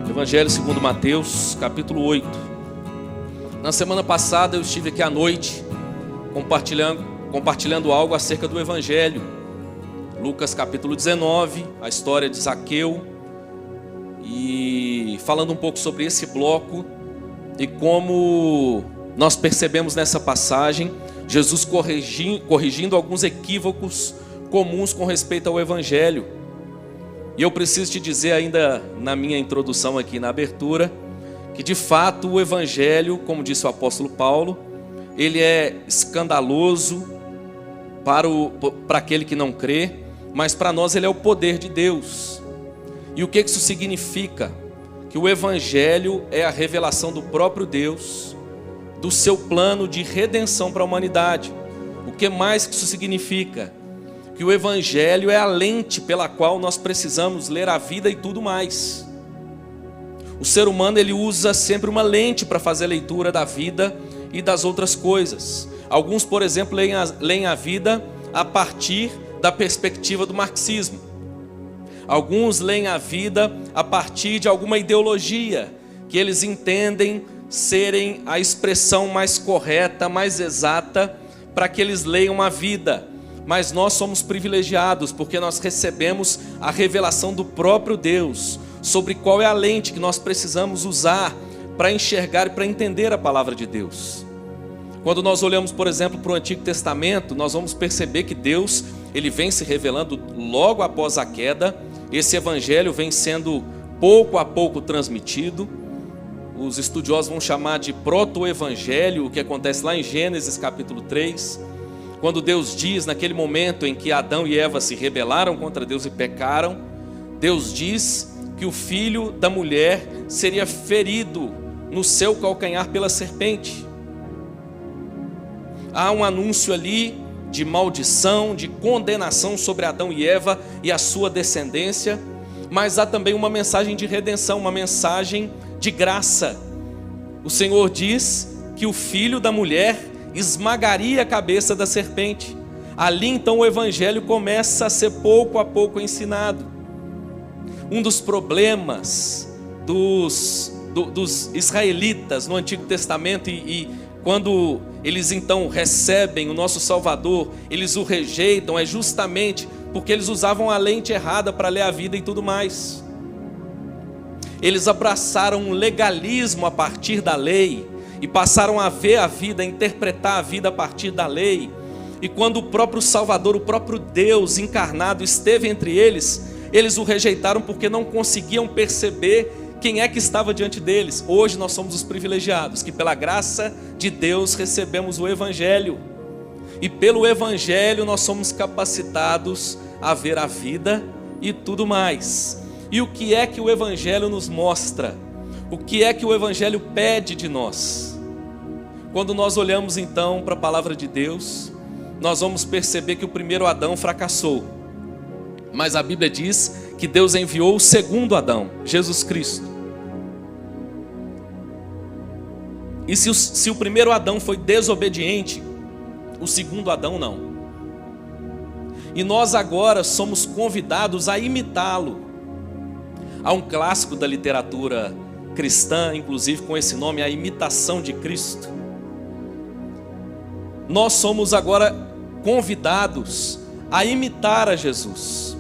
Evangelho segundo Mateus, capítulo 8. Na semana passada eu estive aqui à noite compartilhando algo acerca do Evangelho. Lucas capítulo 19, a história de Zaqueu, e falando um pouco sobre esse bloco e como nós percebemos nessa passagem Jesus corrigindo alguns equívocos comuns com respeito ao Evangelho. E eu preciso te dizer ainda na minha introdução aqui na abertura, que de fato o Evangelho, como disse o apóstolo Paulo, ele é escandaloso para aquele que não crê, mas para nós ele é o poder de Deus. E o que isso significa? Que o Evangelho é a revelação do próprio Deus, do seu plano de redenção para a humanidade. O que mais que isso significa? Que o Evangelho é a lente pela qual nós precisamos ler a vida e tudo mais. O ser humano ele usa sempre uma lente para fazer a leitura da vida e das outras coisas. Alguns, por exemplo, leem a vida a partir da perspectiva do marxismo. Alguns leem a vida a partir de alguma ideologia que eles entendem serem a expressão mais correta, mais exata para que eles leiam a vida. Mas nós somos privilegiados porque nós recebemos a revelação do próprio Deus sobre qual é a lente que nós precisamos usar para enxergar e para entender a palavra de Deus. Quando nós olhamos, por exemplo, para o Antigo Testamento, nós vamos perceber que Deus ele vem se revelando logo após a queda. Esse evangelho vem sendo pouco a pouco transmitido. Os estudiosos vão chamar de proto-evangelho, o que acontece lá em Gênesis capítulo 3. Quando Deus diz, naquele momento em que Adão e Eva se rebelaram contra Deus e pecaram, Deus diz que o filho da mulher seria ferido no seu calcanhar pela serpente. Há um anúncio ali de maldição, de condenação sobre Adão e Eva e a sua descendência, mas há também uma mensagem de redenção, uma mensagem de graça. O Senhor diz que o filho da mulher esmagaria a cabeça da serpente. Ali então o Evangelho começa a ser pouco a pouco ensinado. Um dos problemas dos israelitas no Antigo Testamento e quando eles então recebem o nosso Salvador, eles o rejeitam, é justamente porque eles usavam a lente errada para ler a vida e tudo mais. Eles abraçaram um legalismo a partir da lei e passaram a ver a vida, a interpretar a vida a partir da lei. E quando o próprio Salvador, o próprio Deus encarnado esteve entre eles, eles o rejeitaram porque não conseguiam perceber quem é que estava diante deles. Hoje nós somos os privilegiados, que pela graça de Deus recebemos o Evangelho. E pelo Evangelho nós somos capacitados a ver a vida e tudo mais. E o que é que o Evangelho nos mostra? O que é que o Evangelho pede de nós? Quando nós olhamos então para a palavra de Deus, nós vamos perceber que o primeiro Adão fracassou. Mas a Bíblia diz que Deus enviou o segundo Adão, Jesus Cristo. E se o primeiro Adão foi desobediente, o segundo Adão não. E nós agora somos convidados a imitá-lo. Há um clássico da literatura cristã, inclusive com esse nome, A Imitação de Cristo. Nós somos agora convidados a imitar a Jesus.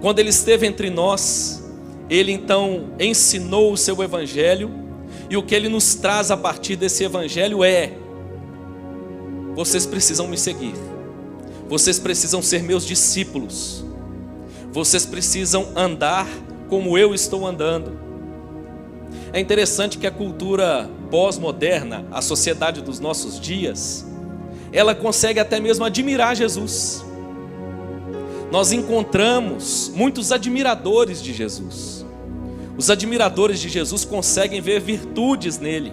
Quando ele esteve entre nós, ele então ensinou o seu evangelho, e o que ele nos traz a partir desse evangelho é: vocês precisam me seguir, vocês precisam ser meus discípulos, vocês precisam andar como eu estou andando. É interessante que a cultura pós-moderna, a sociedade dos nossos dias, ela consegue até mesmo admirar Jesus. Nós encontramos muitos admiradores de Jesus. Os admiradores de Jesus conseguem ver virtudes nele.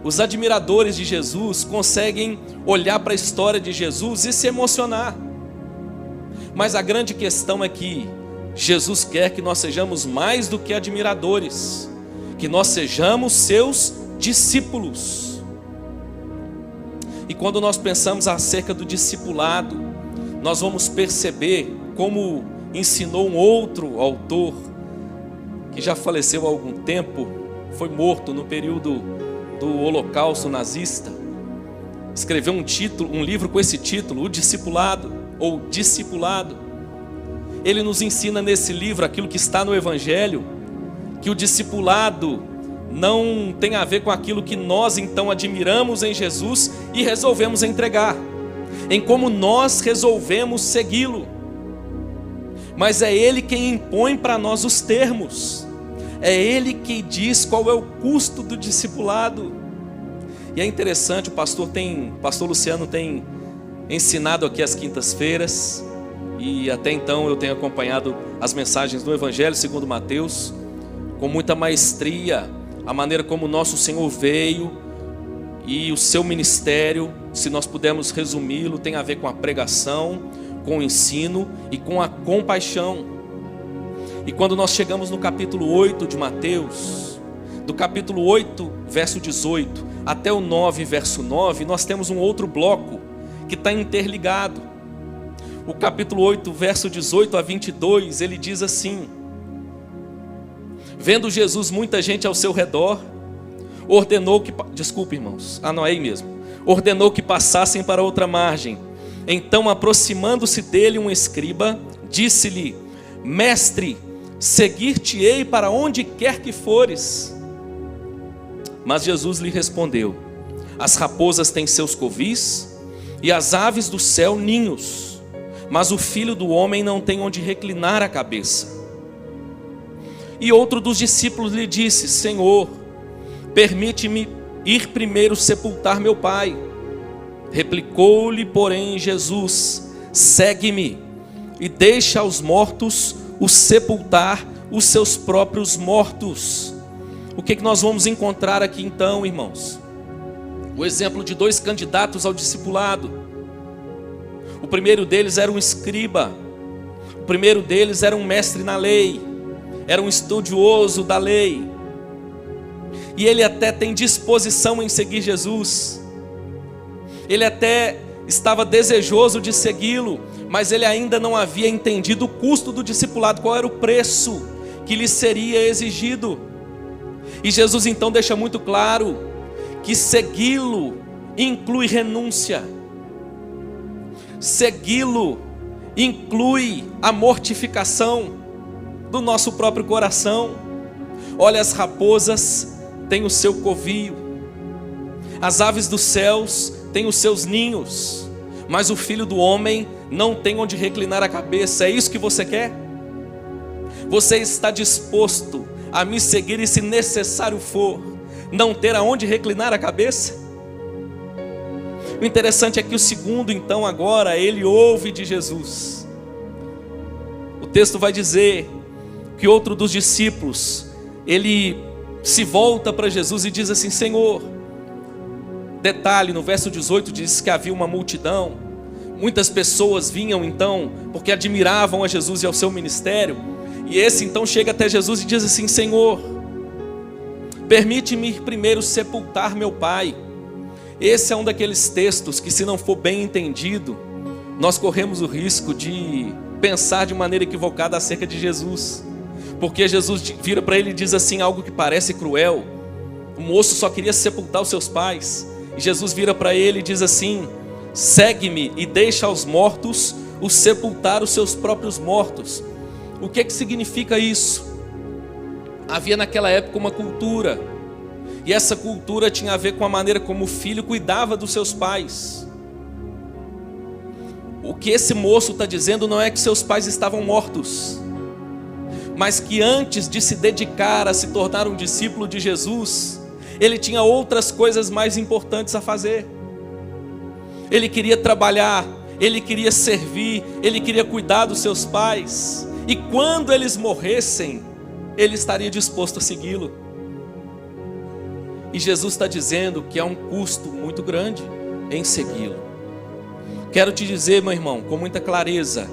Os admiradores de Jesus conseguem olhar para a história de Jesus e se emocionar. Mas a grande questão é que Jesus quer que nós sejamos mais do que admiradores, que nós sejamos seus discípulos. E quando nós pensamos acerca do discipulado, nós vamos perceber como ensinou um outro autor, que já faleceu há algum tempo, foi morto no período do Holocausto nazista. Escreveu um livro com esse título, O Discipulado, ou Discipulado. Ele nos ensina nesse livro aquilo que está no Evangelho, que o discipulado não tem a ver com aquilo que nós então admiramos em Jesus e resolvemos entregar, em como nós resolvemos segui-lo. Mas é Ele quem impõe para nós os termos, é Ele que diz qual é o custo do discipulado. E é interessante, o pastor Luciano tem ensinado aqui às quintas-feiras, e até então eu tenho acompanhado as mensagens do Evangelho segundo Mateus, com muita maestria, a maneira como nosso Senhor veio, e o seu ministério, se nós pudermos resumi-lo, tem a ver com a pregação, com o ensino e com a compaixão. E quando nós chegamos no capítulo 8 de Mateus, do capítulo 8, verso 18, até o 9, verso 9, nós temos um outro bloco que está interligado. O capítulo 8, verso 18 a 22, ele diz assim: vendo Jesus muita gente ao seu redor, ordenou que... Desculpe, irmãos, não é aí mesmo. Ordenou que passassem para outra margem. Então, aproximando-se dele um escriba, disse-lhe: mestre, seguir-te-ei para onde quer que fores. Mas Jesus lhe respondeu: as raposas têm seus covis, e as aves do céu ninhos, mas o Filho do homem não tem onde reclinar a cabeça. E outro dos discípulos lhe disse: Senhor, permite-me ir primeiro sepultar meu pai. Replicou-lhe, porém, Jesus: segue-me e deixa aos mortos os sepultar os seus próprios mortos. O que nós vamos encontrar aqui então, irmãos? O exemplo de dois candidatos ao discipulado. O primeiro deles era um escriba, o primeiro deles era um mestre na lei, era um estudioso da lei, e ele até tem disposição em seguir Jesus, ele até estava desejoso de segui-lo, mas ele ainda não havia entendido o custo do discipulado, qual era o preço que lhe seria exigido. E Jesus então deixa muito claro que segui-lo inclui renúncia, segui-lo inclui a mortificação do nosso próprio coração. Olha, as raposas têm o seu covil, as aves dos céus têm os seus ninhos, mas o Filho do homem não tem onde reclinar a cabeça. É isso que você quer? Você está disposto a me seguir e, se necessário for, não ter aonde reclinar a cabeça? O interessante é que o segundo, então, agora, ele ouve de Jesus. O texto vai dizer que outro dos discípulos, ele se volta para Jesus e diz assim: Senhor, detalhe, no verso 18 diz que havia uma multidão, muitas pessoas vinham então, porque admiravam a Jesus e ao seu ministério, e esse então chega até Jesus e diz assim: Senhor, permite-me ir primeiro sepultar meu pai. Esse é um daqueles textos que, se não for bem entendido, nós corremos o risco de pensar de maneira equivocada acerca de Jesus, porque Jesus vira para ele e diz assim algo que parece cruel: o moço só queria sepultar os seus pais, e Jesus vira para ele e diz assim: segue-me e deixa aos mortos os sepultar os seus próprios mortos. O que significa isso? Havia naquela época uma cultura, e essa cultura tinha a ver com a maneira como o filho cuidava dos seus pais. O que esse moço está dizendo não é que seus pais estavam mortos, mas que antes de se dedicar a se tornar um discípulo de Jesus, ele tinha outras coisas mais importantes a fazer. Ele queria trabalhar, ele queria servir, ele queria cuidar dos seus pais, e quando eles morressem, ele estaria disposto a segui-lo. E Jesus está dizendo que há um custo muito grande em segui-lo. Quero te dizer, meu irmão, com muita clareza,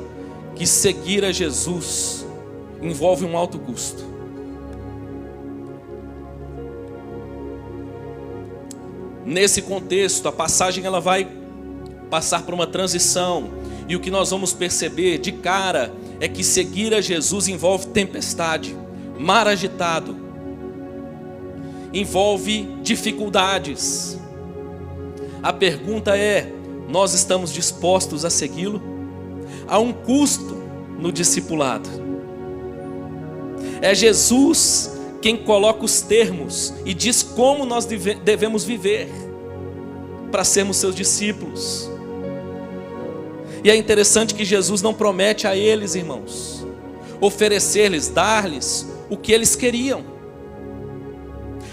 que seguir a Jesus envolve um alto custo. Nesse contexto, a passagem ela vai passar por uma transição, e o que nós vamos perceber de cara é que seguir a Jesus envolve tempestade, mar agitado, envolve dificuldades. A pergunta é: nós estamos dispostos a segui-lo? Há um custo no discipulado. É Jesus quem coloca os termos e diz como nós devemos viver para sermos seus discípulos. E é interessante que Jesus não promete a eles, irmãos, oferecer-lhes, dar-lhes o que eles queriam.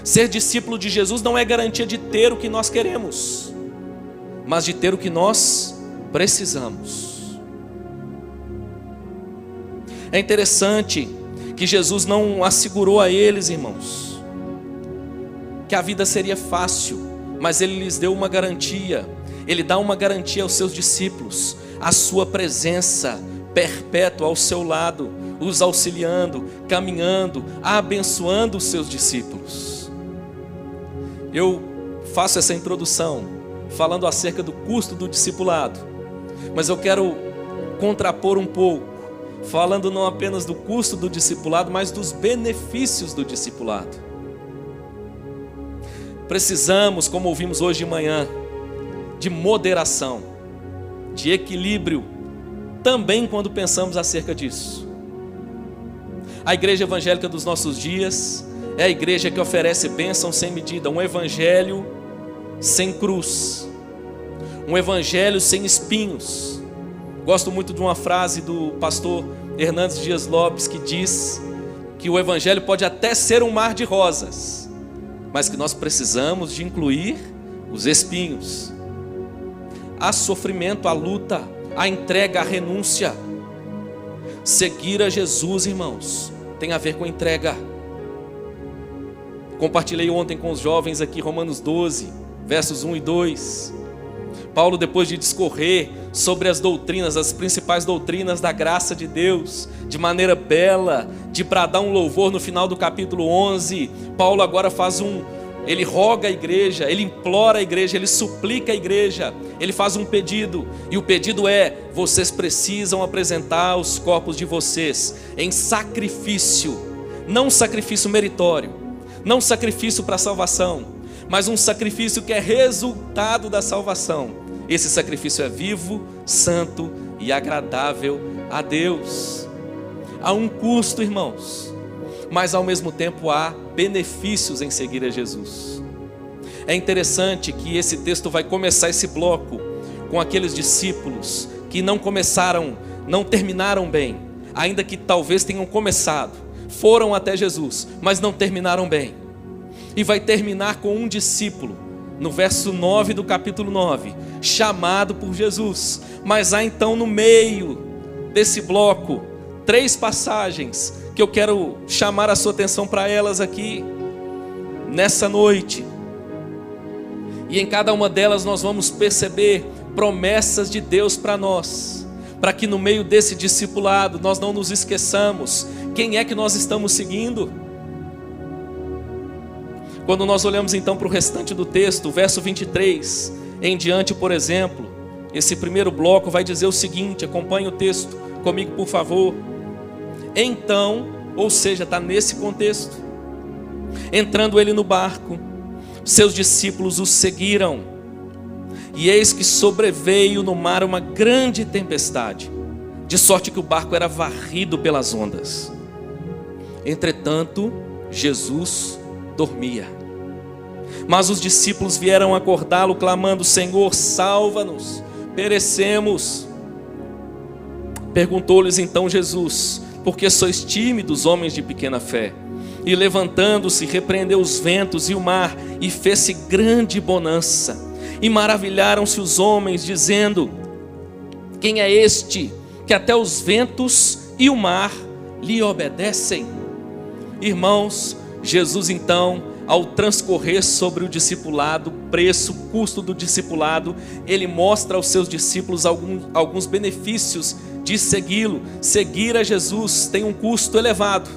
Ser discípulo de Jesus não é garantia de ter o que nós queremos, mas de ter o que nós precisamos. É interessante que Jesus não assegurou a eles, irmãos, que a vida seria fácil, mas Ele lhes deu uma garantia. Ele dá uma garantia aos seus discípulos, a sua presença perpétua ao seu lado, os auxiliando, caminhando, abençoando os seus discípulos. Eu faço essa introdução falando acerca do custo do discipulado, mas eu quero contrapor um pouco, falando não apenas do custo do discipulado, mas dos benefícios do discipulado. Precisamos, como ouvimos hoje de manhã, de moderação, de equilíbrio, também quando pensamos acerca disso. A igreja evangélica dos nossos dias é a igreja que oferece bênção sem medida, um evangelho sem cruz, um evangelho sem espinhos. Gosto muito de uma frase do pastor Hernandes Dias Lopes, que diz que o evangelho pode até ser um mar de rosas, mas que nós precisamos de incluir os espinhos. Há sofrimento, há luta, há entrega, há renúncia. Seguir a Jesus, irmãos, tem a ver com entrega. Compartilhei ontem com os jovens aqui Romanos 12, versos 1 e 2. Paulo, depois de discorrer sobre as doutrinas, as principais doutrinas da graça de Deus, de maneira bela, de bradar um louvor no final do capítulo 11, Paulo agora ele roga a igreja, ele implora a igreja, ele suplica a igreja, ele faz um pedido, e o pedido é: vocês precisam apresentar os corpos de vocês em sacrifício, não sacrifício meritório, não sacrifício para salvação, mas um sacrifício que é resultado da salvação. Esse sacrifício é vivo, santo e agradável a Deus. Há um custo, irmãos, mas ao mesmo tempo há benefícios em seguir a Jesus. É interessante que esse texto vai começar esse bloco com aqueles discípulos que não terminaram bem, ainda que talvez tenham começado, foram até Jesus, mas não terminaram bem. E vai terminar com um discípulo, no verso 9 do capítulo 9, chamado por Jesus. Mas há então no meio desse bloco 3 passagens que eu quero chamar a sua atenção para elas aqui nessa noite. E em cada uma delas nós vamos perceber promessas de Deus para nós, para que no meio desse discipulado nós não nos esqueçamos quem é que nós estamos seguindo. Quando nós olhamos então para o restante do texto, o verso 23 em diante, por exemplo, esse primeiro bloco vai dizer o seguinte: acompanhe o texto comigo, por favor. Então, ou seja, está nesse contexto, entrando ele no barco, seus discípulos o seguiram, e eis que sobreveio no mar uma grande tempestade, de sorte que o barco era varrido pelas ondas. Entretanto, Jesus dormia. Mas os discípulos vieram acordá-lo, clamando: Senhor, salva-nos, perecemos. Perguntou-lhes então Jesus: por que sois tímidos, homens de pequena fé? E levantando-se, repreendeu os ventos e o mar, e fez-se grande bonança. E maravilharam-se os homens, dizendo: quem é este, que até os ventos e o mar lhe obedecem? Irmãos, Jesus então, ao transcorrer sobre o discipulado, preço, custo do discipulado, ele mostra aos seus discípulos alguns benefícios de segui-lo. Seguir a Jesus tem um custo elevado,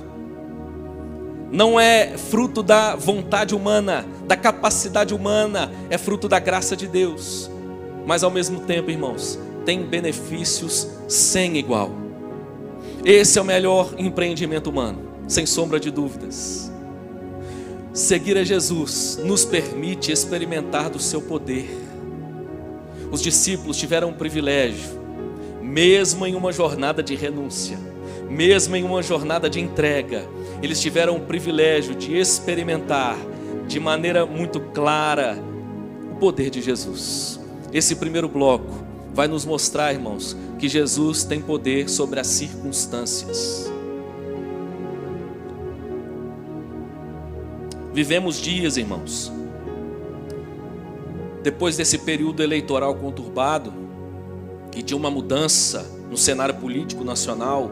não é fruto da vontade humana, da capacidade humana, é fruto da graça de Deus. Mas ao mesmo tempo, irmãos, tem benefícios sem igual. Esse é o melhor empreendimento humano, sem sombra de dúvidas. Seguir a Jesus nos permite experimentar do seu poder. Os discípulos tiveram um privilégio, mesmo em uma jornada de renúncia, mesmo em uma jornada de entrega, eles tiveram o privilégio de experimentar de maneira muito clara o poder de Jesus. Esse primeiro bloco vai nos mostrar, irmãos, que Jesus tem poder sobre as circunstâncias. Vivemos dias, irmãos, depois desse período eleitoral conturbado e de uma mudança no cenário político nacional,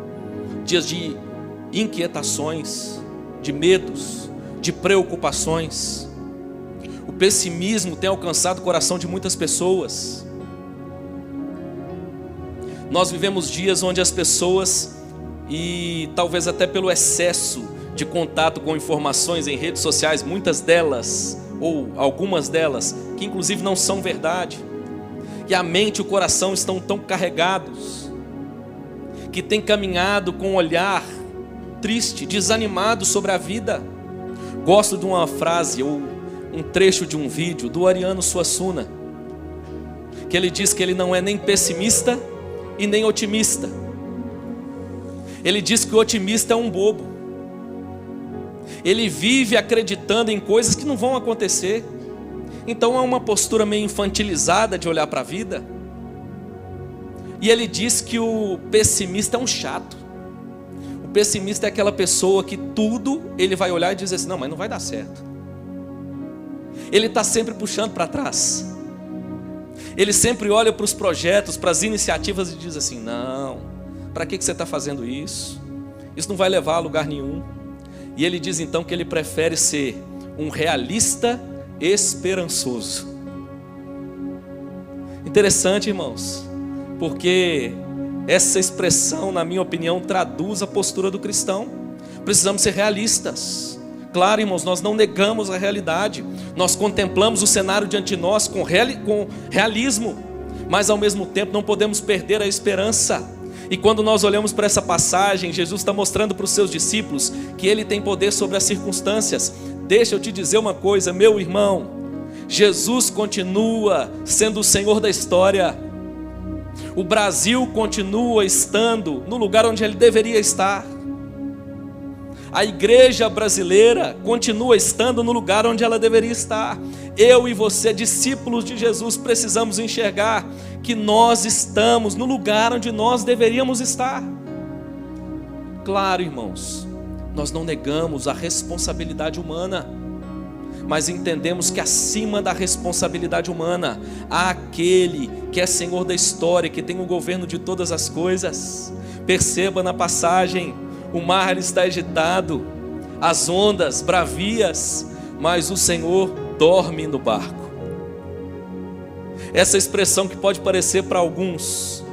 dias de inquietações, de medos, de preocupações. O pessimismo tem alcançado o coração de muitas pessoas. Nós vivemos dias onde as pessoas, e talvez até pelo excesso de contato com informações em redes sociais, muitas delas, ou algumas delas, que inclusive não são verdade, que a mente e o coração estão tão carregados, que tem caminhado com um olhar triste, desanimado sobre a vida. Gosto de uma frase ou um trecho de um vídeo do Ariano Suassuna, que ele diz que ele não é nem pessimista e nem otimista. Ele diz que o otimista é um bobo. Ele vive acreditando em coisas que não vão acontecer. Então é uma postura meio infantilizada de olhar para a vida. E ele diz que o pessimista é um chato. O pessimista é aquela pessoa que tudo ele vai olhar e dizer assim: não, mas não vai dar certo. Ele está sempre puxando para trás. Ele sempre olha para os projetos, para as iniciativas e diz assim: não, para que você está fazendo isso? Isso não vai levar a lugar nenhum. E ele diz então que ele prefere ser um realista esperançoso. Interessante, irmãos, porque essa expressão, na minha opinião, traduz a postura do cristão. Precisamos ser realistas. Claro, irmãos, nós não negamos a realidade. Nós contemplamos o cenário diante de nós com realismo, mas ao mesmo tempo não podemos perder a esperança. E quando nós olhamos para essa passagem, Jesus está mostrando para os seus discípulos que Ele tem poder sobre as circunstâncias. Deixa eu te dizer uma coisa, meu irmão, Jesus continua sendo o Senhor da história. O Brasil continua estando no lugar onde ele deveria estar. A igreja brasileira continua estando no lugar onde ela deveria estar. Eu e você, discípulos de Jesus, precisamos enxergar que nós estamos no lugar onde nós deveríamos estar. Claro, irmãos, nós não negamos a responsabilidade humana, mas entendemos que acima da responsabilidade humana há aquele que é Senhor da história, que tem o governo de todas as coisas. Perceba na passagem, o mar está agitado, as ondas bravias, mas o Senhor dorme no barco. Essa expressão que pode parecer para alguns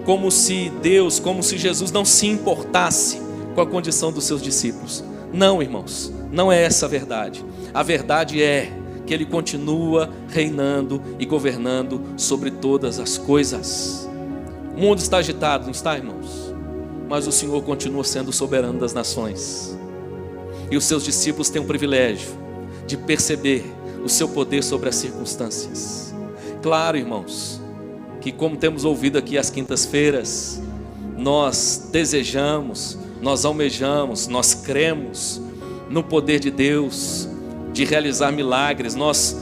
como se Deus, como se Jesus não se importasse com a condição dos seus discípulos. Não, irmãos, não é essa a verdade. A verdade é que Ele continua reinando e governando sobre todas as coisas. O mundo está agitado, não está, irmãos? Mas o Senhor continua sendo o soberano das nações. E os seus discípulos têm o privilégio de perceber o seu poder sobre as circunstâncias. Claro, irmãos, que como temos ouvido aqui às quintas-feiras, nós desejamos, nós almejamos, nós cremos no poder de Deus, de realizar milagres. Nós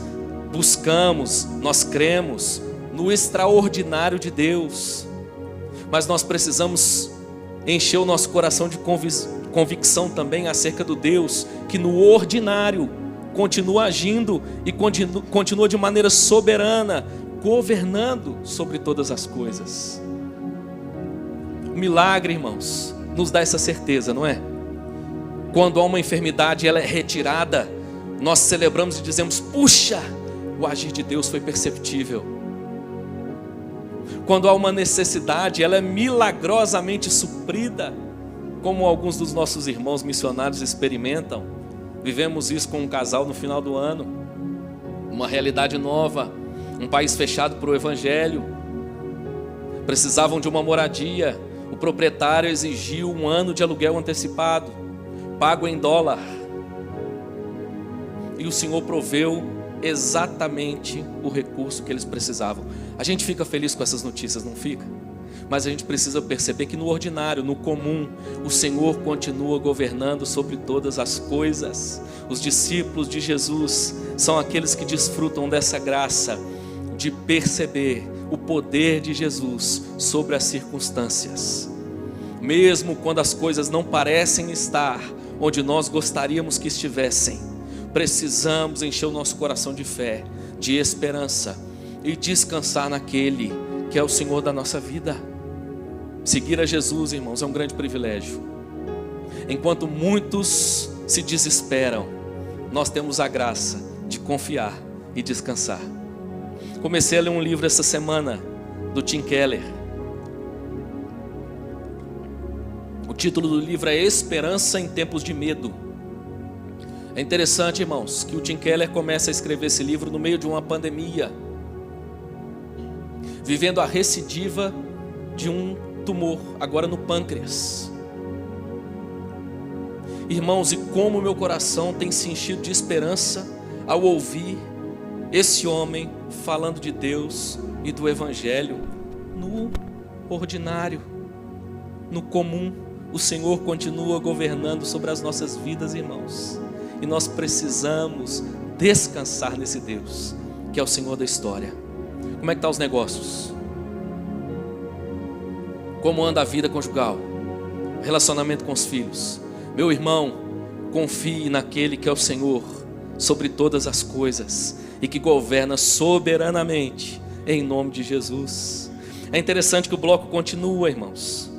buscamos, nós cremos no extraordinário de Deus. Mas nós precisamos encher o nosso coração de convicção também acerca do Deus que no ordinário continua agindo e continua de maneira soberana, governando sobre todas as coisas. O milagre, irmãos, nos dá essa certeza, não é? Quando há uma enfermidade, ela é retirada, nós celebramos e dizemos: puxa, o agir de Deus foi perceptível. Quando há uma necessidade, ela é milagrosamente suprida. como alguns dos nossos irmãos missionários experimentam. Vivemos isso com um casal no final do ano, uma realidade nova, um país fechado para o evangelho. Precisavam de uma moradia, o proprietário exigiu 1 ano de aluguel antecipado, pago em dólar, e o Senhor proveu exatamente o recurso que eles precisavam. A gente fica feliz com essas notícias, não fica? Mas a gente precisa perceber que no ordinário, no comum, o Senhor continua governando sobre todas as coisas. Os discípulos de Jesus são aqueles que desfrutam dessa graça de perceber o poder de Jesus sobre as circunstâncias. Mesmo quando as coisas não parecem estar onde nós gostaríamos que estivessem, precisamos encher o nosso coração de fé, de esperança e descansar naquele que é o Senhor da nossa vida. Seguir a Jesus, irmãos, é um grande privilégio. Enquanto muitos se desesperam, nós temos a graça de confiar e descansar. Comecei a ler um livro essa semana, do Tim Keller. O título do livro é Esperança em Tempos de Medo. É interessante, irmãos, que o Tim Keller começa a escrever esse livro no meio de uma pandemia, vivendo a recidiva de um tumor, agora no pâncreas. Irmãos, e como meu coração tem se enchido de esperança ao ouvir esse homem falando de Deus e do evangelho no ordinário, no comum. O Senhor continua governando sobre as nossas vidas, irmãos, e nós precisamos descansar nesse Deus que é o Senhor da história. Como é que estão os negócios? Como anda a vida conjugal? Relacionamento com os filhos? Meu irmão, confie naquele que é o Senhor sobre todas as coisas e que governa soberanamente, em nome de Jesus. É interessante que o bloco continua, irmãos.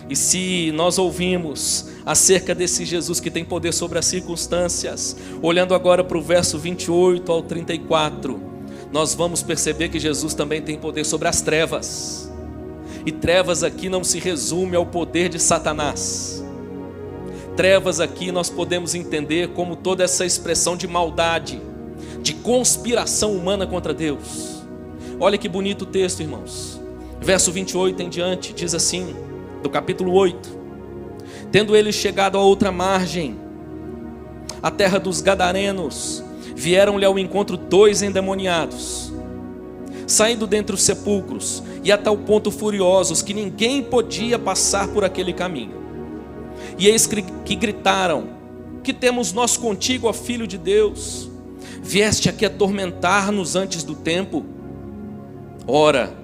E se nós ouvimos acerca desse Jesus que tem poder sobre as circunstâncias, olhando agora para o verso 28 ao 34, nós vamos perceber que Jesus também tem poder sobre as trevas. E trevas aqui não se resume ao poder de Satanás. Trevas aqui nós podemos entender como toda essa expressão de maldade, de conspiração humana contra Deus. Olha que bonito o texto, irmãos. Verso 28 em diante, diz assim, do capítulo 8: Tendo eles chegado a outra margem, a terra dos Gadarenos, vieram-lhe ao encontro 2 endemoniados, saindo dentre os sepulcros, e a tal ponto furiosos que ninguém podia passar por aquele caminho. E eis que gritaram: Que temos nós contigo, ó Filho de Deus? Vieste aqui atormentar-nos antes do tempo? Ora,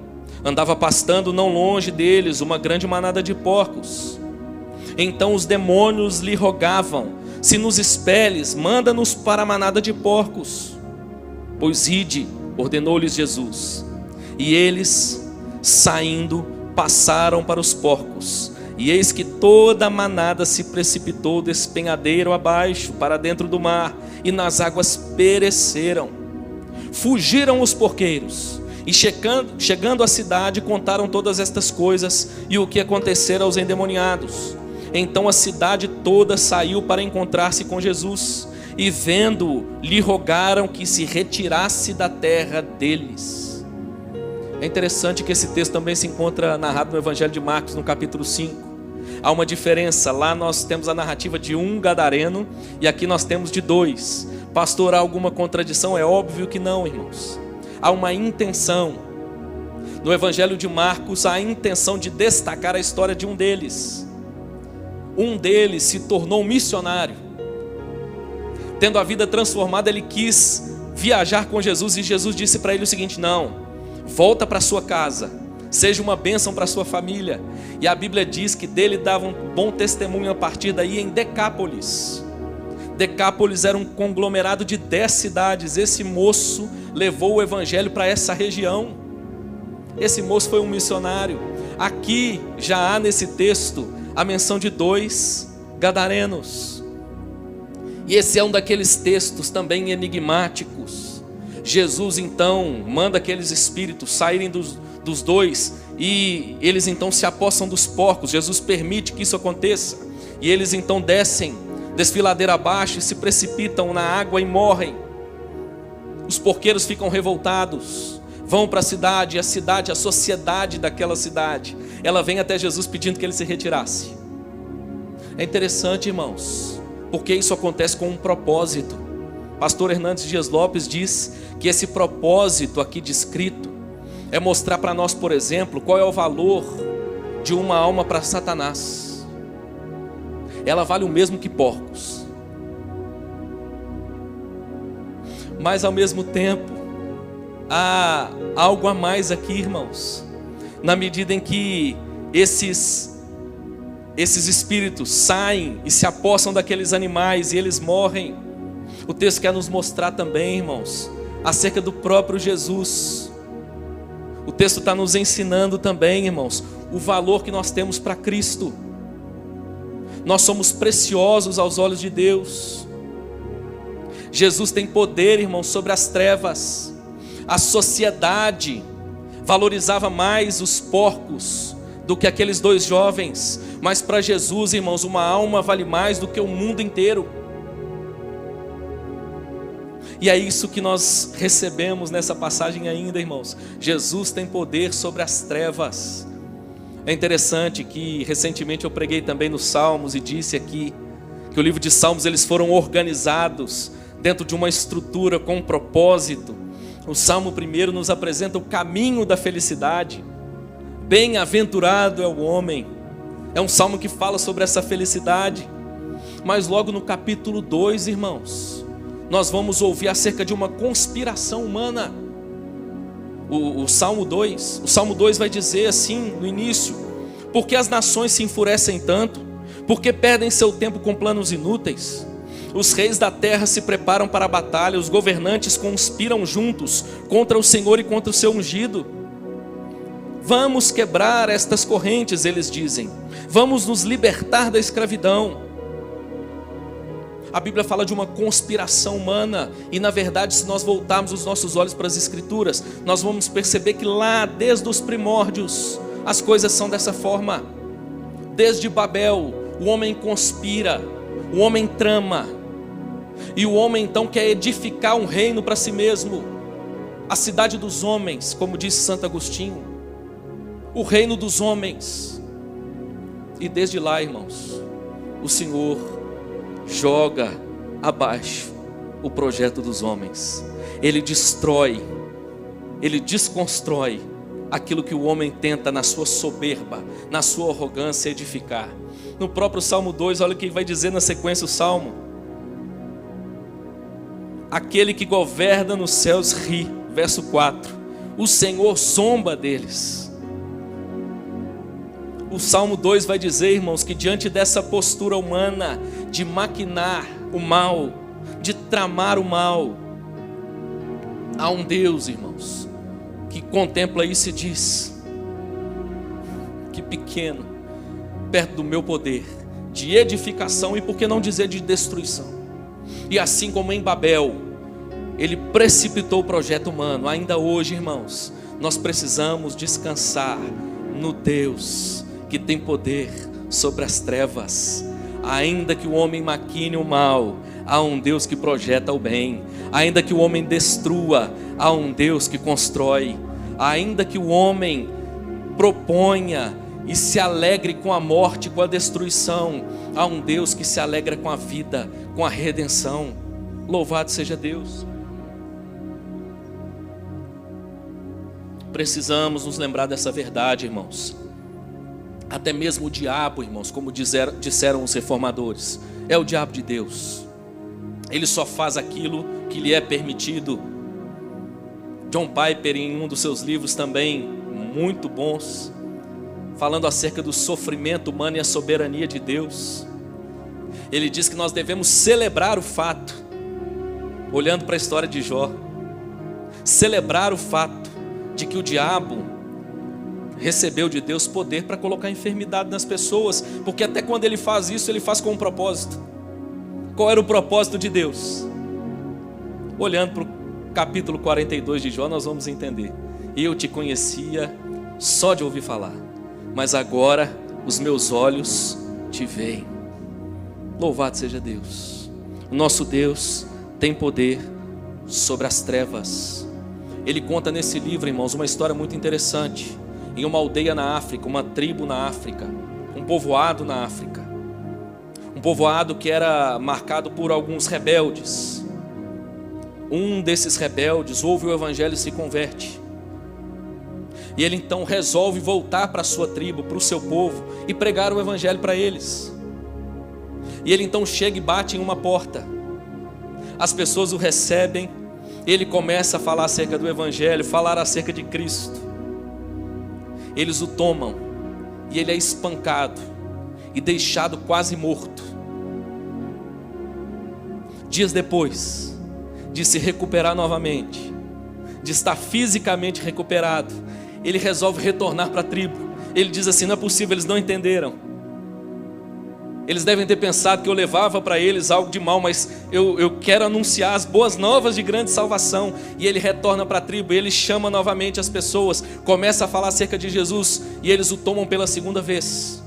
andava pastando não longe deles uma grande manada de porcos. Então os demônios lhe rogavam: Se nos expeles, manda-nos para a manada de porcos. Pois ide, ordenou-lhes Jesus. E eles, saindo, passaram para os porcos. E eis que toda a manada se precipitou do despenhadeiro abaixo, para dentro do mar, e nas águas pereceram. Fugiram os porqueiros, e chegando à cidade, contaram todas estas coisas, e o que acontecera aos endemoniados. Então a cidade toda saiu para encontrar-se com Jesus, e vendo-o, lhe rogaram que se retirasse da terra deles. É interessante que esse texto também se encontra narrado no Evangelho de Marcos, no capítulo 5. Há uma diferença, lá nós temos a narrativa de um gadareno, e aqui nós temos de 2. Pastor, há alguma contradição? É óbvio que não, irmãos. Há uma intenção. No Evangelho de Marcos, há a intenção de destacar a história de um deles. Um deles se tornou um missionário. Tendo a vida transformada, ele quis viajar com Jesus, e Jesus disse para ele o seguinte: não, volta para sua casa, seja uma bênção para sua família. E a Bíblia diz que dele dava um bom testemunho a partir daí em Decápolis. Decápolis era um conglomerado de 10 cidades. Esse moço levou o evangelho para essa região. Esse moço foi um missionário. Aqui já há nesse texto a menção de 2 gadarenos. E esse é um daqueles textos também enigmáticos. Jesus então manda aqueles espíritos saírem dos dois, e eles então se apossam dos porcos. Jesus permite que isso aconteça, e eles então descem desfiladeira abaixo e se precipitam na água e morrem. Os porqueiros ficam revoltados, vão para a cidade, a sociedade daquela cidade, ela vem até Jesus pedindo que ele se retirasse. É interessante, irmãos, porque isso acontece com um propósito. Pastor Hernandes Dias Lopes diz que esse propósito aqui descrito é mostrar para nós, por exemplo, qual é o valor de uma alma para Satanás. Ela vale o mesmo que porcos, mas ao mesmo tempo há algo a mais aqui, irmãos. Na medida em que esses espíritos saem e se apossam daqueles animais e eles morrem, o texto quer nos mostrar também, irmãos, acerca do próprio Jesus. O texto está nos ensinando também, irmãos, o valor que nós temos para Cristo. Nós somos preciosos aos olhos de Deus. Jesus tem poder, irmãos, sobre as trevas. A sociedade valorizava mais os porcos do que aqueles dois jovens, mas para Jesus, irmãos, uma alma vale mais do que o mundo inteiro. E é isso que nós recebemos nessa passagem ainda, irmãos. Jesus tem poder sobre as trevas. É interessante que recentemente eu preguei também nos Salmos e disse aqui que o livro de Salmos eles foram organizados dentro de uma estrutura com um propósito. O Salmo 1 nos apresenta o caminho da felicidade. Bem-aventurado é o homem. É um salmo que fala sobre essa felicidade. Mas logo no capítulo 2, irmãos, nós vamos ouvir acerca de uma conspiração humana. O Salmo 2 vai dizer assim no início: porque as nações se enfurecem tanto, porque perdem seu tempo com planos inúteis. Os reis da terra se preparam para a batalha, os governantes conspiram juntos contra o Senhor e contra o seu ungido. Vamos quebrar estas correntes, eles dizem, vamos nos libertar da escravidão. A Bíblia fala de uma conspiração humana, e na verdade, se nós voltarmos os nossos olhos para as Escrituras, nós vamos perceber que lá, desde os primórdios, as coisas são dessa forma. Desde Babel, o homem conspira, o homem trama, e o homem então quer edificar um reino para si mesmo, a cidade dos homens, como disse Santo Agostinho, o reino dos homens. E desde lá, irmãos, o Senhor joga abaixo o projeto dos homens. Ele destrói, ele desconstrói aquilo que o homem tenta na sua soberba, na sua arrogância edificar. No próprio Salmo 2, olha o que vai dizer na sequência o Salmo: aquele que governa nos céus ri. Verso 4, o Senhor zomba deles. O Salmo 2 vai dizer, irmãos, que diante dessa postura humana de maquinar o mal, de tramar o mal, há um Deus, irmãos, que contempla isso e diz: que pequeno, perto do meu poder de edificação e por que não dizer de destruição. E assim como em Babel ele precipitou o projeto humano, ainda hoje, irmãos, nós precisamos descansar no Deus que tem poder sobre as trevas. Ainda que o homem maquine o mal, há um Deus que projeta o bem. Ainda que o homem destrua, há um Deus que constrói. Ainda que o homem proponha e se alegre com a morte, com a destruição, há um Deus que se alegra com a vida, com a redenção. Louvado seja Deus. Precisamos nos lembrar dessa verdade, irmãos. Até mesmo o diabo, irmãos, como disseram os reformadores, é o diabo de Deus. Ele só faz aquilo que lhe é permitido. John Piper, em um dos seus livros também muito bons, falando acerca do sofrimento humano e a soberania de Deus, ele diz que nós devemos celebrar o fato, olhando para a história de Jó, celebrar o fato de que o diabo recebeu de Deus poder para colocar enfermidade nas pessoas, porque até quando ele faz isso, ele faz com um propósito. Qual era o propósito de Deus? Olhando para o capítulo 42 de Jó, nós vamos entender. Eu te conhecia só de ouvir falar, mas agora os meus olhos te veem. Louvado seja Deus. O nosso Deus tem poder sobre as trevas. Ele conta nesse livro, irmãos, uma história muito interessante. Em uma aldeia na África, uma tribo na África, um povoado na África. Um povoado que era marcado por alguns rebeldes. Um desses rebeldes ouve o evangelho e se converte. E ele então resolve voltar para a sua tribo, para o seu povo, e pregar o evangelho para eles. E ele então chega e bate em uma porta. As pessoas o recebem. Ele começa a falar acerca do evangelho, falar acerca de Cristo. Eles o tomam e ele é espancado e deixado quase morto. Dias depois de se recuperar novamente, de estar fisicamente recuperado, ele resolve retornar para a tribo. Ele diz assim: não é possível, eles não entenderam. Eles devem ter pensado que eu levava para eles algo de mal, mas eu quero anunciar as boas novas de grande salvação. E ele retorna para a tribo, e ele chama novamente as pessoas, começa a falar acerca de Jesus, e eles o tomam pela segunda vez.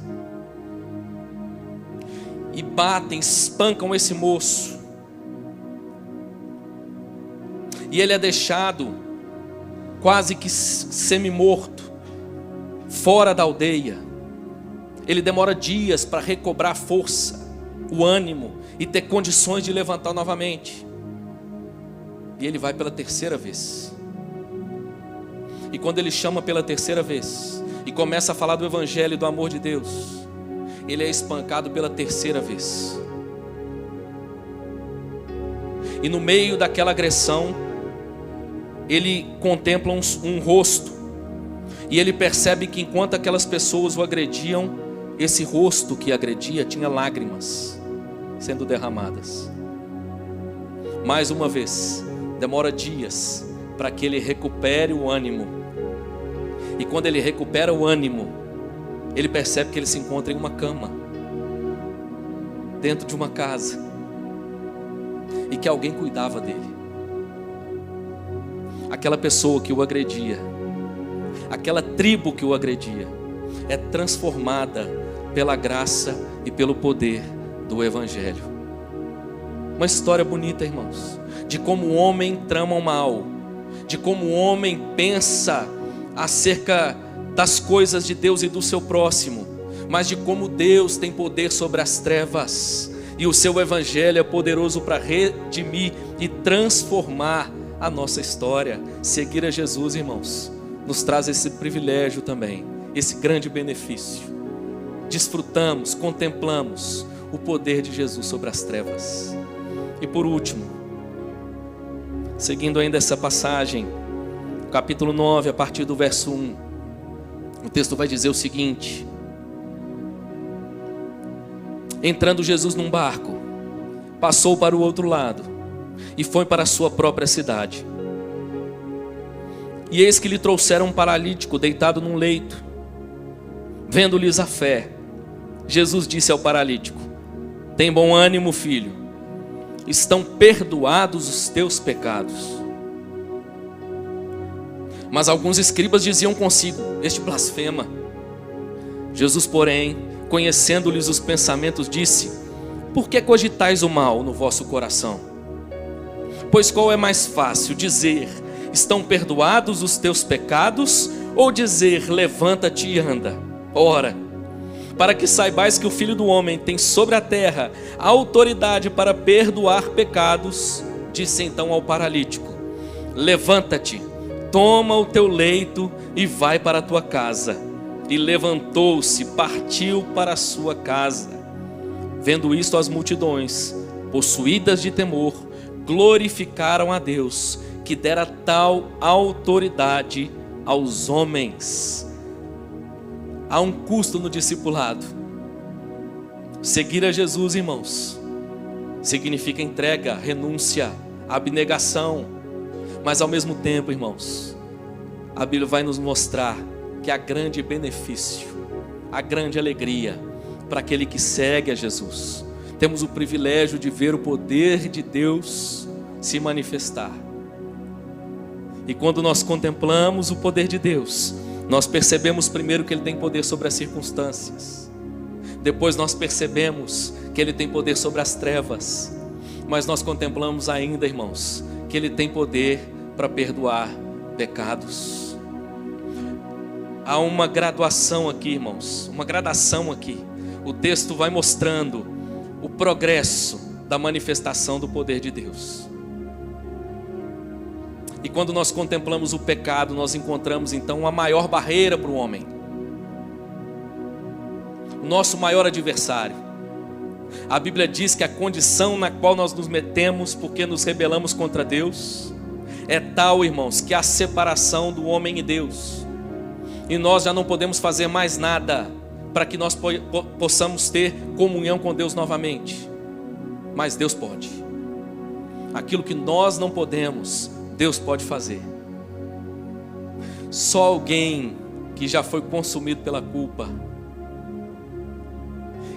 E batem, espancam esse moço. E ele é deixado quase que semi-morto, fora da aldeia. Ele demora dias para recobrar a força, o ânimo e ter condições de levantar novamente. E ele vai pela terceira vez. E quando ele chama pela terceira vez e começa a falar do evangelho e do amor de Deus, ele é espancado pela terceira vez. E no meio daquela agressão, ele contempla um rosto. E ele percebe que enquanto aquelas pessoas o agrediam, esse rosto que agredia tinha lágrimas sendo derramadas. Mais uma vez, demora dias para que ele recupere o ânimo. E quando ele recupera o ânimo, ele percebe que ele se encontra em uma cama, dentro de uma casa, e que alguém cuidava dele. Aquela pessoa que o agredia, aquela tribo que o agredia, é transformada pela graça e pelo poder do evangelho. Uma história bonita, irmãos, de como o homem trama o mal, de como o homem pensa acerca das coisas de Deus e do seu próximo, mas de como Deus tem poder sobre as trevas, e o seu evangelho é poderoso para redimir e transformar a nossa história. Seguir a Jesus, irmãos, nos traz esse privilégio também, esse grande benefício. Desfrutamos, contemplamos o poder de Jesus sobre as trevas. E por último, seguindo ainda essa passagem, capítulo 9, a partir do verso 1, o texto vai dizer o seguinte: entrando Jesus num barco, passou para o outro lado e foi para a sua própria cidade. E eis que lhe trouxeram um paralítico deitado num leito. Vendo-lhes a fé, Jesus disse ao paralítico: tem bom ânimo, filho, estão perdoados os teus pecados. Mas alguns escribas diziam consigo: este blasfema. Jesus, porém, conhecendo-lhes os pensamentos, disse: por que cogitais o mal no vosso coração? Pois qual é mais fácil, dizer: estão perdoados os teus pecados, ou dizer: levanta-te e anda? Ora, para que saibais que o Filho do Homem tem sobre a terra a autoridade para perdoar pecados, disse então ao paralítico: levanta-te, toma o teu leito e vai para a tua casa. E levantou-se, partiu para a sua casa. Vendo isto, as multidões, possuídas de temor, glorificaram a Deus, que dera tal autoridade aos homens. Há um custo no discipulado. Seguir a Jesus, irmãos, significa entrega, renúncia, abnegação. Mas ao mesmo tempo, irmãos, a Bíblia vai nos mostrar que há grande benefício, há grande alegria para aquele que segue a Jesus. Temos o privilégio de ver o poder de Deus se manifestar. E quando nós contemplamos o poder de Deus, nós percebemos primeiro que Ele tem poder sobre as circunstâncias. Depois nós percebemos que Ele tem poder sobre as trevas. Mas nós contemplamos ainda, irmãos, que Ele tem poder para perdoar pecados. Há uma graduação aqui, irmãos, uma gradação aqui. O texto vai mostrando o progresso da manifestação do poder de Deus. E quando nós contemplamos o pecado, nós encontramos então a maior barreira para o homem, o nosso maior adversário. A Bíblia diz que a condição na qual nós nos metemos porque nos rebelamos contra Deus é tal, irmãos, que há separação do homem e Deus. E nós já não podemos fazer mais nada para que nós possamos ter comunhão com Deus novamente. Mas Deus pode. Aquilo que nós não podemos, Deus pode fazer. Só alguém que já foi consumido pela culpa,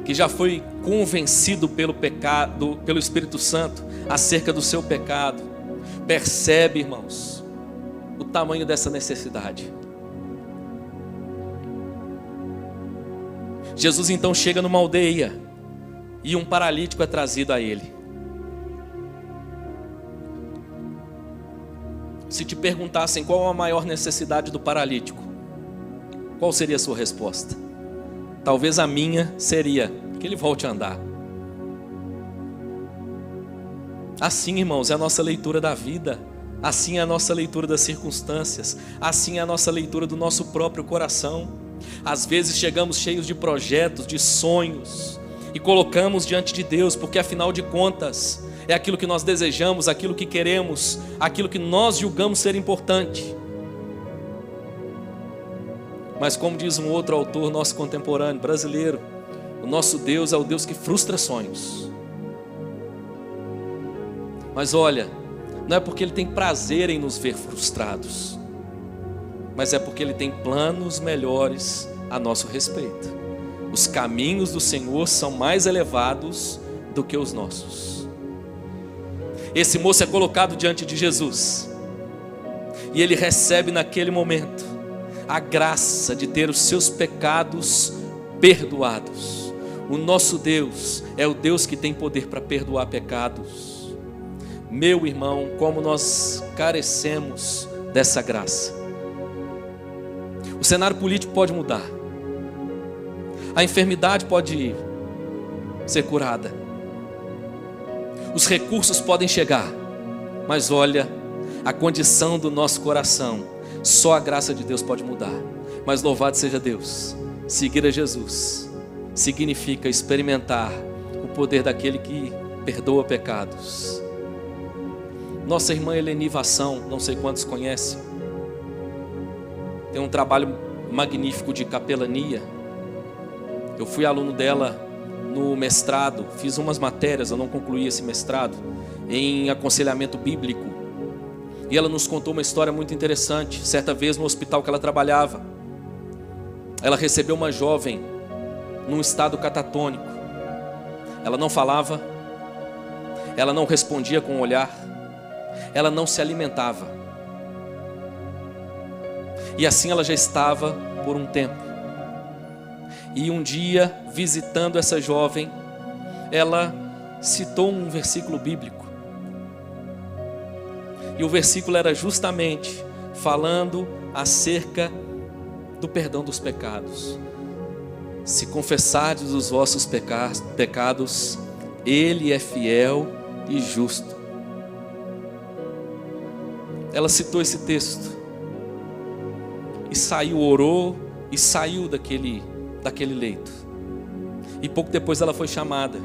que já foi convencido pelo pecado, pelo Espírito Santo, acerca do seu pecado, percebe, irmãos, o tamanho dessa necessidade. Jesus então chega numa aldeia e um paralítico é trazido a ele. Se te perguntassem qual a maior necessidade do paralítico, qual seria a sua resposta? Talvez a minha seria que ele volte a andar. Assim, irmãos, é a nossa leitura da vida. Assim é a nossa leitura das circunstâncias. Assim é a nossa leitura do nosso próprio coração. Às vezes chegamos cheios de projetos, de sonhos, e colocamos diante de Deus, porque afinal de contas é aquilo que nós desejamos, aquilo que queremos, aquilo que nós julgamos ser importante. Mas como diz um outro autor nosso contemporâneo, brasileiro, o nosso Deus é o Deus que frustra sonhos. Mas olha, não é porque Ele tem prazer em nos ver frustrados, mas é porque Ele tem planos melhores a nosso respeito. Os caminhos do Senhor são mais elevados do que os nossos. Esse moço é colocado diante de Jesus, e ele recebe naquele momento a graça de ter os seus pecados perdoados. O nosso Deus é o Deus que tem poder para perdoar pecados. Meu irmão, como nós carecemos dessa graça. O cenário político pode mudar, a enfermidade pode ser curada, os recursos podem chegar, mas olha, a condição do nosso coração, só a graça de Deus pode mudar. Mas louvado seja Deus, seguir a Jesus significa experimentar o poder daquele que perdoa pecados. Nossa irmã Eleni Vação, não sei quantos conhecem, tem um trabalho magnífico de capelania. Eu fui aluno dela no mestrado, fiz umas matérias, eu não concluí esse mestrado, em aconselhamento bíblico. E ela nos contou uma história muito interessante. Certa vez no hospital que ela trabalhava, ela recebeu uma jovem num estado catatônico. Ela não falava, ela não respondia com o olhar, ela não se alimentava. E assim ela já estava por um tempo. E um dia, visitando essa jovem, ela citou um versículo bíblico. E o versículo era justamente falando acerca do perdão dos pecados. Se confessardes os vossos pecados, Ele é fiel e justo. Ela citou esse texto e saiu, orou e saiu daquele leito. E pouco depois ela foi chamada,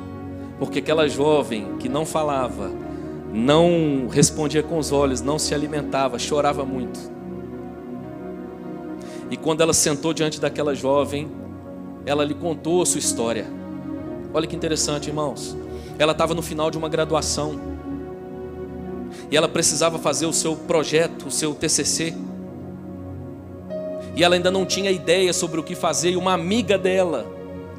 porque aquela jovem que não falava, não respondia com os olhos, não se alimentava, chorava muito. E quando ela sentou diante daquela jovem, ela lhe contou a sua história. Olha que interessante, irmãos. Ela estava no final de uma graduação e ela precisava fazer o seu projeto, o seu TCC. E ela ainda não tinha ideia sobre o que fazer. E uma amiga dela,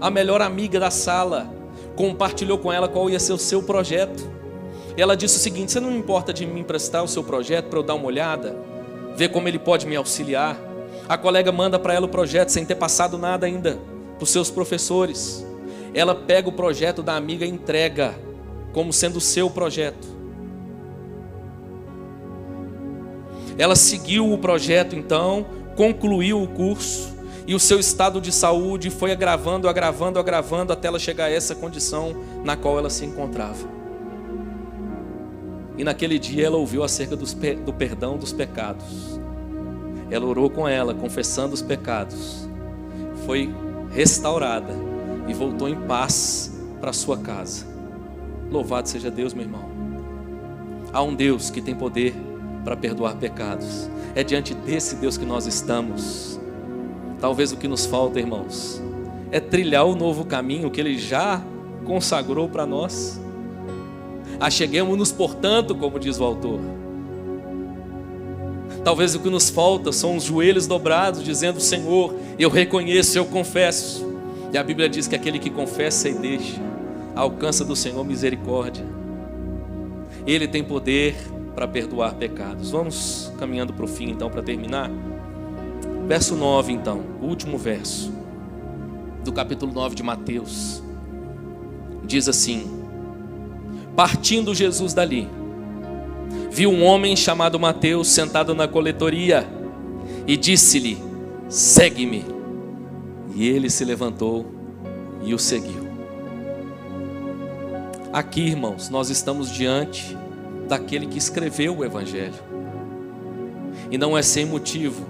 a melhor amiga da sala, compartilhou com ela qual ia ser o seu projeto. E ela disse o seguinte: você não importa de me emprestar o seu projeto para eu dar uma olhada? ver como ele pode me auxiliar. A colega manda para ela o projeto sem ter passado nada ainda para os seus professores. Ela pega o projeto da amiga e entrega como sendo o seu projeto. Ela seguiu o projeto então, concluiu o curso, e o seu estado de saúde foi agravando até ela chegar a essa condição na qual ela se encontrava. E naquele dia ela ouviu acerca do perdão dos pecados. Ela orou com ela, confessando os pecados. Foi restaurada e voltou em paz para sua casa. Louvado seja Deus, meu irmão. Há um Deus que tem poder para perdoar pecados. É diante desse Deus que nós estamos. Talvez o que nos falta, irmãos, é trilhar o novo caminho que Ele já consagrou para nós. Acheguemos-nos, portanto, como diz o autor. Talvez o que nos falta são os joelhos dobrados, dizendo: Senhor, eu reconheço, eu confesso. E a Bíblia diz que aquele que confessa e deixa, alcança do Senhor misericórdia. Ele tem poder para perdoar pecados. Vamos caminhando para o fim então, para terminar. Verso 9 então, o último verso do capítulo 9 de Mateus. Diz assim: partindo Jesus dali, viu um homem chamado Mateus sentado na coletoria e disse-lhe: segue-me. E ele se levantou e o seguiu. Aqui, irmãos, nós estamos diante daquele que escreveu o Evangelho. E não é sem motivo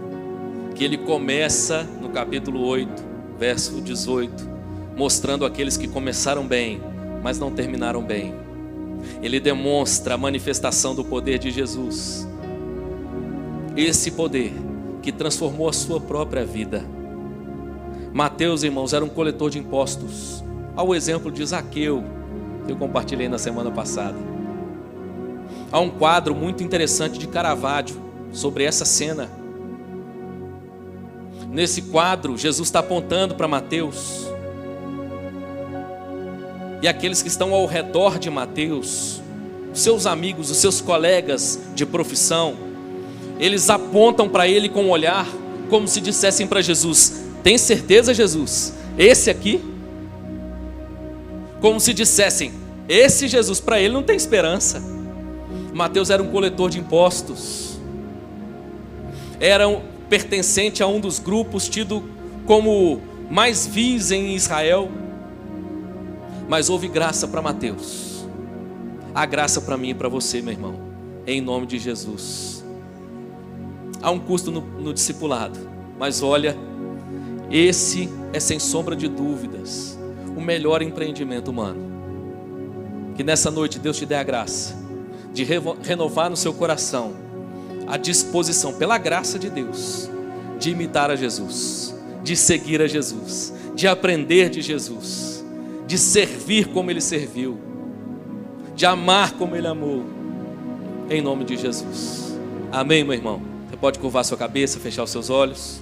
que ele começa no capítulo 8, verso 18, mostrando aqueles que começaram bem, mas não terminaram bem. Ele demonstra a manifestação do poder de Jesus. Esse poder que transformou a sua própria vida. Mateus, irmãos, era um coletor de impostos, ao exemplo de Zaqueu, que eu compartilhei na semana passada. Há um quadro muito interessante de Caravaggio sobre essa cena. Nesse quadro, Jesus está apontando para Mateus. E aqueles que estão ao redor de Mateus, os seus amigos, os seus colegas de profissão, eles apontam para ele com um olhar, como se dissessem para Jesus: tem certeza, Jesus? Esse aqui? Como se dissessem: esse Jesus, para ele não tem esperança. Mateus era um coletor de impostos. Era pertencente a um dos grupos tido como mais vis em Israel. Mas houve graça para Mateus. Há graça para mim e para você, meu irmão, em nome de Jesus. Há um custo no discipulado, mas olha, esse é sem sombra de dúvidas o melhor empreendimento humano. Que nessa noite Deus te dê a graça de renovar no seu coração a disposição, pela graça de Deus, de imitar a Jesus, de seguir a Jesus, de aprender de Jesus, de servir como Ele serviu, de amar como Ele amou, em nome de Jesus. Amém, meu irmão? Você pode curvar sua cabeça, fechar os seus olhos.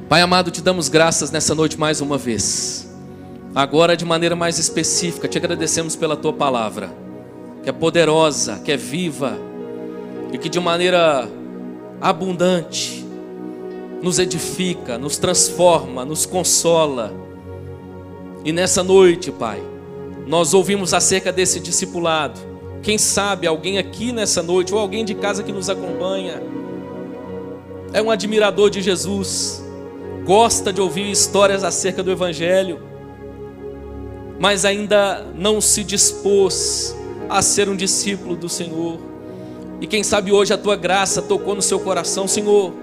Pai amado, te damos graças nessa noite mais uma vez. Agora de maneira mais específica, te agradecemos pela Tua palavra, que é poderosa, que é viva, e que de maneira abundante nos edifica, nos transforma, nos consola. E nessa noite, Pai, nós ouvimos acerca desse discipulado. Quem sabe alguém aqui nessa noite, ou alguém de casa que nos acompanha, é um admirador de Jesus, gosta de ouvir histórias acerca do Evangelho, mas ainda não se dispôs a ser um discípulo do Senhor. E quem sabe hoje a Tua graça tocou no seu coração. Senhor,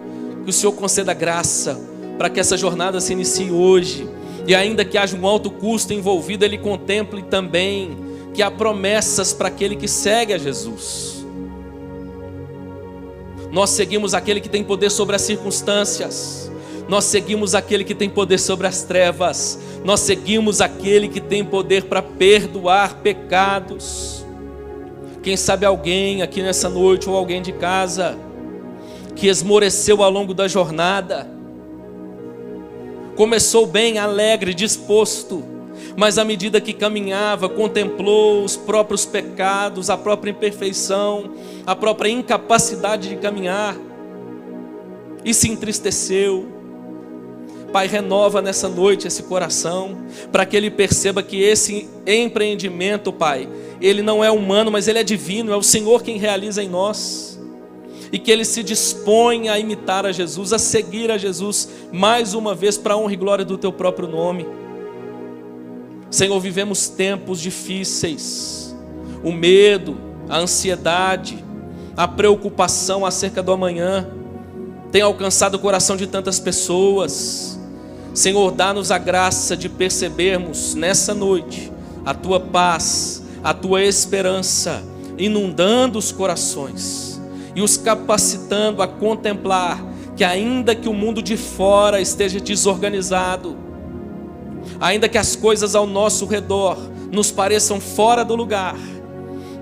que o Senhor conceda graça para que essa jornada se inicie hoje, e ainda que haja um alto custo envolvido, Ele contemple também que há promessas para aquele que segue a Jesus. Nós seguimos aquele que tem poder sobre as circunstâncias, nós seguimos aquele que tem poder sobre as trevas, nós seguimos aquele que tem poder para perdoar pecados. Quem sabe alguém aqui nessa noite, ou alguém de casa, que esmoreceu ao longo da jornada, começou bem, alegre, disposto, mas à medida que caminhava, contemplou os próprios pecados, a própria imperfeição, a própria incapacidade de caminhar, e se entristeceu. Pai, renova nessa noite esse coração, para que ele perceba que esse empreendimento, Pai, ele não é humano, mas ele é divino, é o Senhor quem realiza em nós. E que ele se dispõe a imitar a Jesus, a seguir a Jesus, mais uma vez, para a honra e glória do teu próprio nome. Senhor, vivemos tempos difíceis, o medo, a ansiedade, a preocupação acerca do amanhã, tem alcançado o coração de tantas pessoas. Senhor, dá-nos a graça de percebermos nessa noite a tua paz, a tua esperança, inundando os corações e os capacitando a contemplar que ainda que o mundo de fora esteja desorganizado, ainda que as coisas ao nosso redor nos pareçam fora do lugar,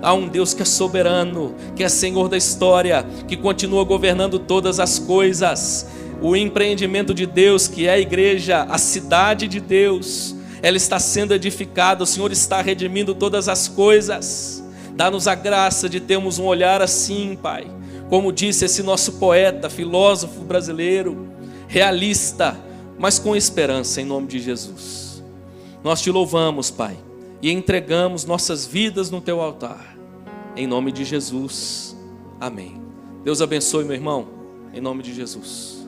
há um Deus que é soberano, que é Senhor da história, que continua governando todas as coisas. O empreendimento de Deus, que é a igreja, a cidade de Deus, ela está sendo edificada, o Senhor está redimindo todas as coisas. Dá-nos a graça de termos um olhar assim, Pai, como disse esse nosso poeta, filósofo brasileiro, realista, mas com esperança, em nome de Jesus. Nós te louvamos, Pai, e entregamos nossas vidas no teu altar, em nome de Jesus, amém. Deus abençoe, meu irmão, em nome de Jesus.